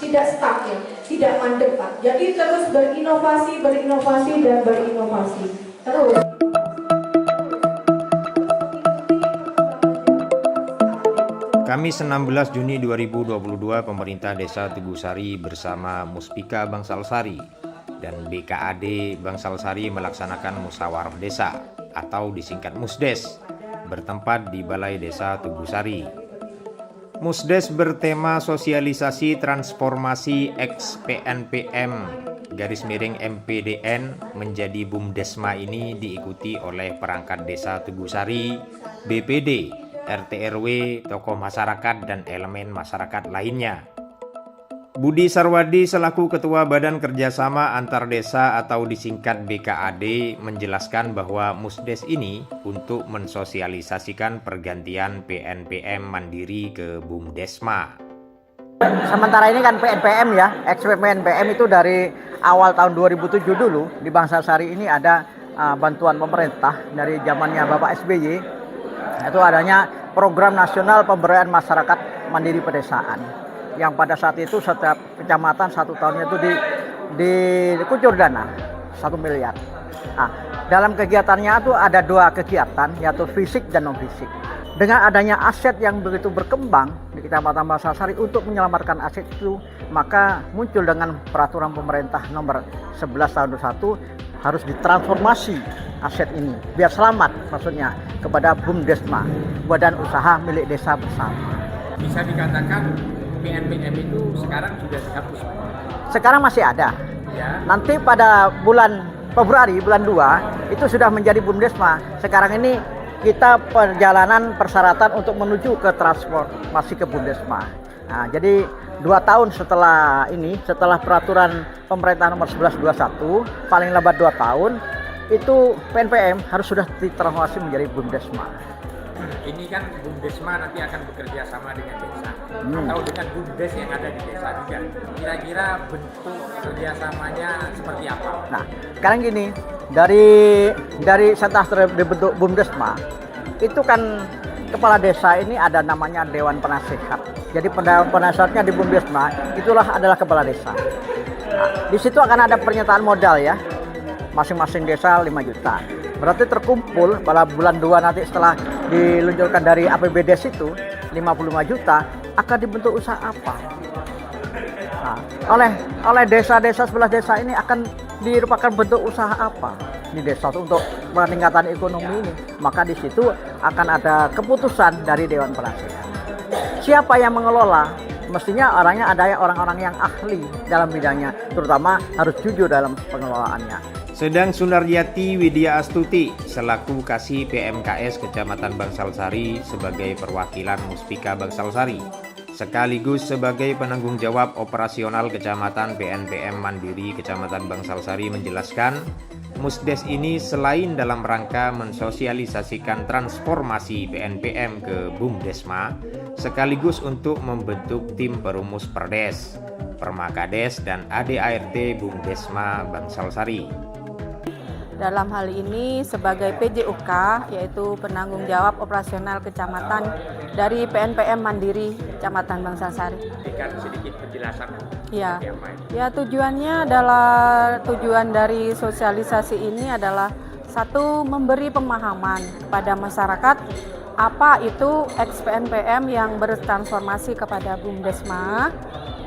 tidak stuck ya, tidak mandek Pak. Jadi terus berinovasi dan berinovasi. Terus. Kamis 16 Juni 2022, pemerintah Desa Tugusari bersama Muspika Bangsalsari dan BKAD Bangsalsari melaksanakan musyawarah desa atau disingkat Musdes bertempat di Balai Desa Tugusari. Musdes bertema sosialisasi transformasi ex-PNPM _MPDN menjadi Bumdesma ini diikuti oleh perangkat Desa Tugusari, BPD, RT RW, tokoh masyarakat, dan elemen masyarakat lainnya. Budi Sarwadi selaku Ketua Badan Kerjasama Antar Desa atau disingkat BKAD menjelaskan bahwa Musdes ini untuk mensosialisasikan pergantian PNPM Mandiri ke Bumdesma. Sementara ini kan PNPM ya, ex-PNPM itu dari awal tahun 2007 dulu di Bangsalsari ini ada bantuan pemerintah dari zamannya Bapak SBY. Itu adanya program nasional pemberdayaan masyarakat mandiri pedesaan yang pada saat itu setiap kecamatan satu tahunnya itu dikucur dana 1 miliar. Nah, dalam kegiatannya itu ada 2 kegiatan, yaitu fisik dan non fisik. Dengan adanya aset yang begitu berkembang di Kecamatan Bangsalsari untuk menyelamatkan aset itu, maka muncul dengan peraturan pemerintah nomor 11 tahun 2021 harus ditransformasi aset ini biar selamat, maksudnya kepada Bumdesma, badan usaha milik desa bersama. Bisa dikatakan PNPM itu sekarang sudah dihapus? Sekarang masih ada Ya. Nanti pada bulan Februari, bulan 2 itu sudah menjadi Bumdesma. Sekarang ini kita perjalanan persyaratan untuk menuju ke transformasi ke Bumdesma. Nah, jadi 2 tahun setelah ini, setelah peraturan pemerintah nomor 11/21, paling lambat 2 tahun, itu PNPM harus sudah ditransformasi menjadi Bumdesma. Ini kan Bumdesma nanti akan bekerja sama dengan desa atau dengan Bumdes yang ada di desa juga. Kira-kira bentuk kerjasamanya seperti apa? Nah, sekarang gini, dari setelah dibentuk Bumdesma, itu kan kepala desa ini ada namanya Dewan Penasehat. Jadi Dewan Penasehatnya di Bumdesma itulah adalah kepala desa. Nah, di situ akan ada pernyataan modal ya. Masing-masing desa 5 juta. Berarti terkumpul pada bulan 2 nanti setelah diluncurkan dari APBDes itu 55 juta akan dibentuk usaha apa? Nah, oleh desa-desa sebelah desa ini akan dirupakan bentuk usaha apa di desa untuk peningkatan ekonomi ini. Maka di situ akan ada keputusan dari Dewan Penasehat. Siapa yang mengelola? Mestinya orangnya ada orang-orang yang ahli dalam bidangnya, terutama harus jujur dalam pengelolaannya. Sedang Sunaryati Widya Astuti selaku Kasih PMKS Kecamatan Bangsalsari sebagai perwakilan Muspika Bangsalsari sekaligus sebagai penanggung jawab operasional Kecamatan PNPM Mandiri Kecamatan Bangsalsari menjelaskan, Musdes ini selain dalam rangka mensosialisasikan transformasi PNPM ke Bumdesma, sekaligus untuk membentuk tim perumus Perdes, Permakades, dan ADART Bumdesma Bangsalsari. Dalam hal ini sebagai PJOK, yaitu penanggung jawab operasional kecamatan dari PNPM Mandiri Kecamatan Bangsalsari. Berikan sedikit penjelasan. Ya, tujuannya adalah tujuan dari sosialisasi ini adalah satu, memberi pemahaman kepada masyarakat apa itu ex-PNPM yang bertransformasi kepada Bumdesma.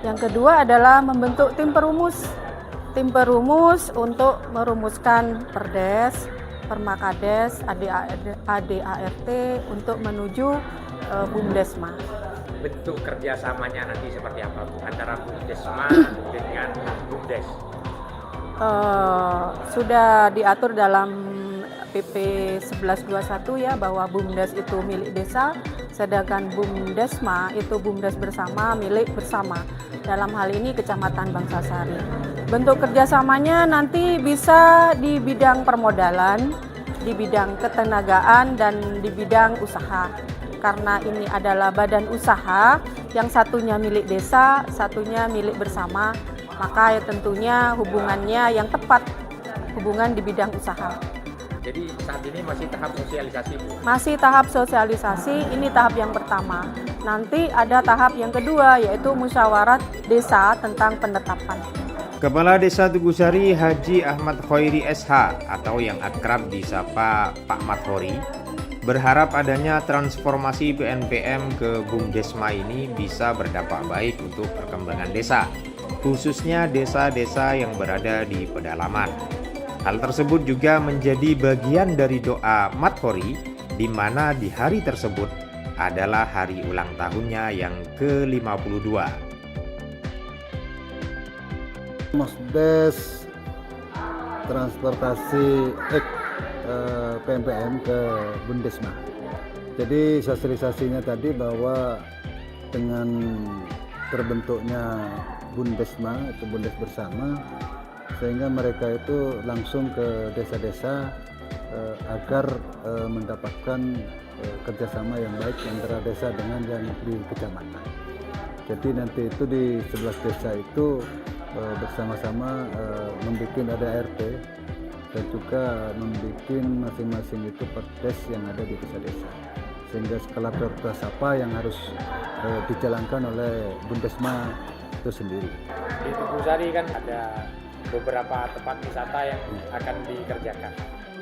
Yang kedua adalah membentuk tim perumus untuk merumuskan Perdes, Permakades, ADART untuk menuju Bumdesma. Bentuk kerjasamanya nanti seperti apa, Bu? Antara Bumdesma dengan Bumdes? Sudah diatur dalam PP 11/21 ya, bahwa Bumdes itu milik desa, sedangkan Bumdesma itu Bumdes bersama, milik bersama. Dalam hal ini Kecamatan Bangsalsari. Bentuk kerjasamanya nanti bisa di bidang permodalan, di bidang ketenagaan, dan di bidang usaha. Karena ini adalah badan usaha, yang satunya milik desa, satunya milik bersama, maka ya tentunya hubungannya yang tepat, hubungan di bidang usaha. Jadi saat ini masih tahap sosialisasi, Bu? Masih tahap sosialisasi, ini tahap yang pertama. nanti ada tahap yang kedua yaitu musyawarah desa tentang penetapan. Kepala Desa Tugusari Haji Ahmad Khoiri SH atau yang akrab disapa Pak Mathori berharap adanya transformasi PNPM ke Bumdesma ini bisa berdampak baik untuk perkembangan desa, khususnya desa-desa yang berada di pedalaman. Hal tersebut juga menjadi bagian dari doa Mathori, di mana di hari tersebut adalah hari ulang tahunnya yang ke-52. Mosdes transportasi PNPM ke Bumdesma. Jadi sosialisasinya tadi bahwa dengan terbentuknya Bumdesma atau Bumdes bersama, sehingga mereka itu langsung ke desa-desa agar mendapatkan kerjasama yang baik antara desa dengan yang di kecamatan. Jadi nanti itu di 11 desa itu bersama-sama membuat ada RT dan juga membuat masing-masing itu perdes yang ada di desa-desa, sehingga skala prioritas apa yang harus dijalankan oleh Bumdesma itu sendiri. Di Tugusari kan ada beberapa tempat wisata yang akan dikerjakan,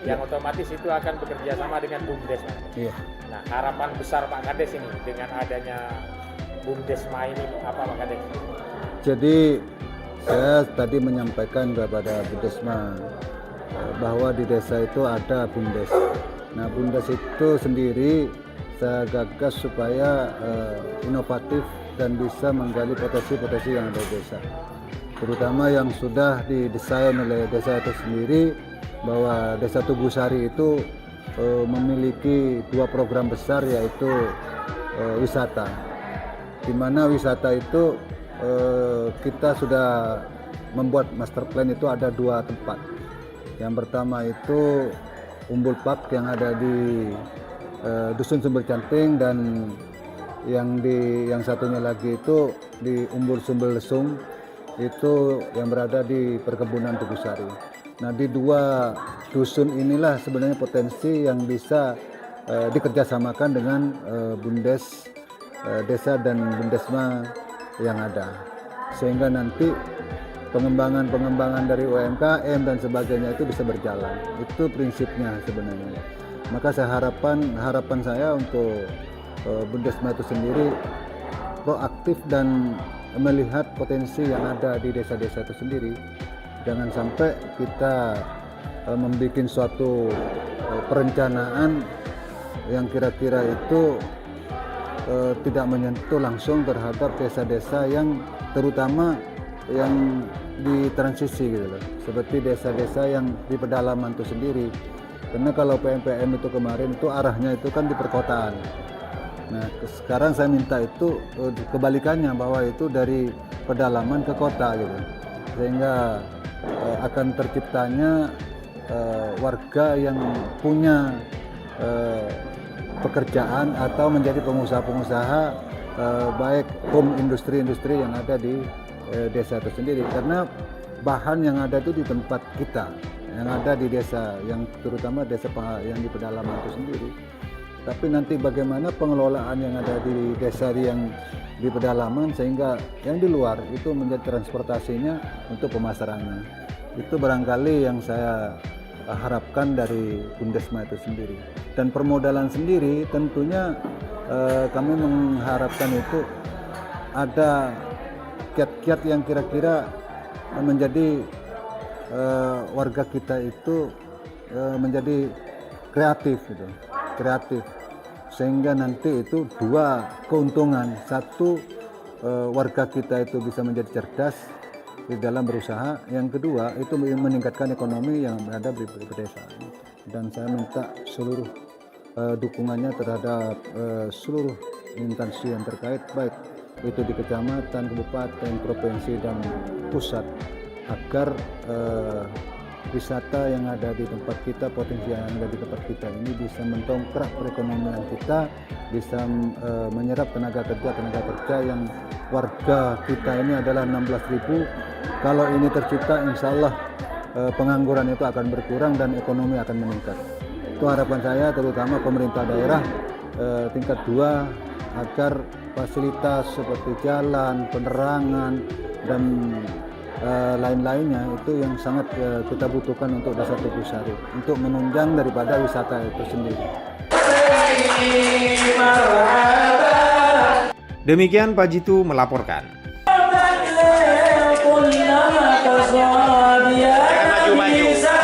yang otomatis itu akan bekerja sama dengan Bumdesma. Iya. Nah, harapan besar Pak Kades ini dengan adanya Bumdesma ini apa Pak Kades? Jadi saya tadi menyampaikan kepada Bumdesma bahwa di desa itu ada Bumdes. Nah, Bumdes itu sendiri saya gagas supaya inovatif dan bisa menggali potensi-potensi yang ada di desa, terutama yang sudah didesain oleh desa itu sendiri, bahwa Desa Tugusari itu memiliki 2 program besar, yaitu wisata, di mana wisata itu kita sudah membuat master plan itu ada 2 tempat. Yang pertama itu Umbul Park yang ada di Dusun Sumber Canting, dan yang satunya lagi itu di Umbul Sumber Lesung, itu yang berada di perkebunan Tugusari. Nah, di 2 dusun inilah sebenarnya potensi yang bisa dikerjasamakan dengan Bumdes desa dan Bumdesma yang ada, sehingga nanti pengembangan dari UMKM dan sebagainya itu bisa berjalan. Itu prinsipnya sebenarnya. Maka harapan saya untuk Bumdesma itu sendiri proaktif dan melihat potensi yang ada di desa-desa itu sendiri. Jangan sampai kita membuat suatu perencanaan yang kira-kira itu tidak menyentuh langsung terhadap desa-desa yang terutama yang di transisi gitu loh, seperti desa-desa yang di pedalaman itu sendiri. Karena kalau PNPM itu kemarin itu arahnya itu kan di perkotaan. Nah, sekarang saya minta itu kebalikannya, bahwa itu dari pedalaman ke kota gitu, sehingga akan terciptanya warga yang punya pekerjaan atau menjadi pengusaha-pengusaha, baik home industri-industri yang ada di desa itu sendiri. Karena bahan yang ada itu di tempat kita, yang ada di desa, yang terutama desa yang di pedalaman itu sendiri. Tapi nanti bagaimana pengelolaan yang ada di desa yang di pedalaman, sehingga yang di luar itu menjadi transportasinya untuk pemasarannya. Itu barangkali yang saya harapkan dari Bumdesma itu sendiri. Dan permodalan sendiri tentunya kami mengharapkan itu ada kiat-kiat yang kira-kira menjadi warga kita itu menjadi kreatif gitu, kreatif, sehingga nanti itu 2 keuntungan. 1, warga kita itu bisa menjadi cerdas di dalam berusaha. Yang kedua itu meningkatkan ekonomi yang ada di pedesaan. Dan saya minta seluruh dukungannya terhadap seluruh instansi yang terkait, baik itu di kecamatan, kabupaten, provinsi, dan pusat, agar wisata yang ada di tempat kita, potensi yang ada di tempat kita ini bisa mendongkrak perekonomian kita, bisa menyerap tenaga kerja yang warga kita ini adalah 16.000. Kalau ini tercipta, insya Allah pengangguran itu akan berkurang dan ekonomi akan meningkat. Itu harapan saya, terutama pemerintah daerah tingkat 2 agar fasilitas seperti jalan, penerangan, dan lain-lainnya itu yang sangat kita butuhkan untuk Desa Tugusari untuk menunjang daripada wisata itu sendiri. Demikian Pak Jitu melaporkan. Maju-maju.